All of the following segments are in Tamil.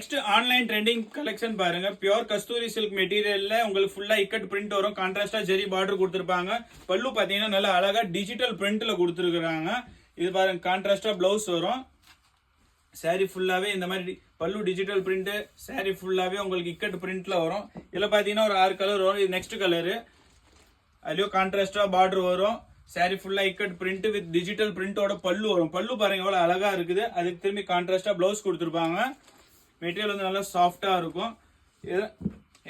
நெக்ஸ்ட் ஆன்லைன் ட்ரெண்டிங் கலெக்ஷன் பாருங்க. பியூர் கஸ்தூரி சில்க் மெட்டீரியல்ல உங்களுக்கு ஃபுல்லா இக்கட் பிரிண்ட் வரும். கான்ட்ராஸ்டா ஜெரி பார்டர் கொடுத்துருப்பாங்க. பல்லு பாத்தீங்கன்னா நல்லா அழகா டிஜிட்டல் பிரிண்ட்ல கொடுத்துருக்காங்க. இது பாருங்க கான்ட்ராஸ்டா பிளவுஸ் வரும். சாரி ஃபுல்லாவே இந்த மாதிரி பல்லு டிஜிட்டல் பிரிண்ட், சாரி ஃபுல்லாவே உங்களுக்கு இக்கட் பிரிண்ட்ல வரும். இதுல பாத்தீங்கன்னா ஒரு 6 கலர் வரும். இது நெக்ஸ்ட் கலரு. அதுலயும் கான்ட்ராஸ்டா பார்டர் வரும். சாரி ஃபுல்லா இக்கட் பிரிண்ட் வித் டிஜிட்டல் பிரிண்டோட பல்லு வரும். பல்லு பாருங்க எவ்வளவு அழகா இருக்குது. அதுக்கு திரும்பி கான்ட்ராஸ்டா பிளவுஸ் கொடுத்துருப்பாங்க. மெட்டீரியல் வந்து நல்லா சாஃப்டா இருக்கும்.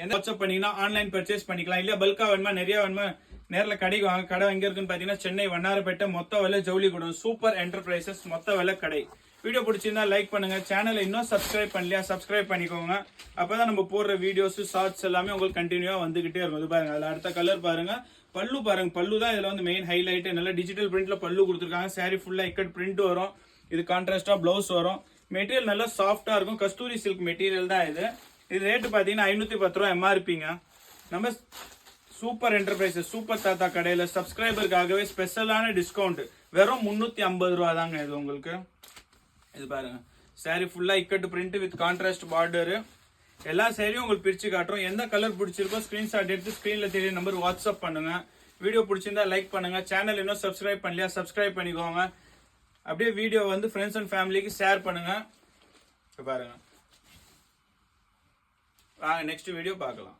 என்ன வாட்ஸ்அப் பண்ணீங்கன்னா ஆன்லைன் பர்ச்சேஸ் பண்ணிக்கலாம். இல்ல பல்கா வேணுமா நிறைய வேணுமா நேரில் கடைக்கு வாங்க. கடை எங்க இருக்குன்னு பாத்தீங்கன்னா சென்னை வண்ணாரப்பேட்டை மொத்த விலை ஜவுளி கூடம் சூப்பர் என்டர்பிரைசஸ் மொத்த விலை கடை. வீடியோ பிடிச்சிருந்தா லைக் பண்ணுங்க. சேனலை இன்னும் சப்ஸ்கிரைப் பண்ணலையா சப்ஸ்கிரைப் பண்ணிக்கோங்க. அப்பதான் நம்ம போடுற வீடியோஸ் ஷார்ட்ஸ் எல்லாமே உங்களுக்கு கண்டினியூவா வந்துகிட்டே இருக்கும். இது பாருங்க அதுல அடுத்த கலர் பாருங்க. பல்லு பாருங்க. பல்லு தான் இதுல வந்து மெயின் ஹைலைட். நல்லா டிஜிட்டல் பிரிண்ட்ல பல்லு கொடுத்துருக்காங்க. சாரி ஃபுல்லா இக்கட் பிரிண்ட் வரும். இது கான்ட்ராஸ்டா பிளவுஸ் வரும். மெட்டீரியல் நல்லா சாஃப்டா இருக்கும். கஸ்தூரி சில்க் மெட்டீரியல் தான் இது. இது ரேட்டு பாத்தீங்கன்னா 510 ரூபா எம்ஆர்பிங்க. நம்ம சூப்பர் என்டர்பிரைசஸ் சூப்பர் தாத்தா கடையில சப்ஸ்கிரைபருக்காகவே ஸ்பெஷலான டிஸ்கவுண்ட் வெறும் 350 ரூபா தாங்க இது உங்களுக்கு. இது பாருங்க சாரி ஃபுல்லா ikat print with contrast border. எல்லா சாரியும் உங்களுக்கு பிரிச்சு காட்டுறோம். எந்த கலர் பிடிச்சிருக்கோ ஸ்கிரீன்ஷாட் எடுத்து ஸ்கிரீன்ல தெரிய நம்பர் வாட்ஸ்அப் பண்ணுங்க. வீடியோ பிடிச்சிருந்தா லைக் பண்ணுங்க. சேனல் இன்னும் சப்ஸ்கிரைப் பண்ணலையா சப்ஸ்கிரைப் பண்ணிக்கோங்க. அப்படியே வீடியோ வந்து ஃப்ரெண்ட்ஸ் அண்ட் ஃபேமிலிக்கு ஷேர் பண்ணுங்க. பாருங்க வாங்க நெக்ஸ்ட் வீடியோ பார்க்கலாம்.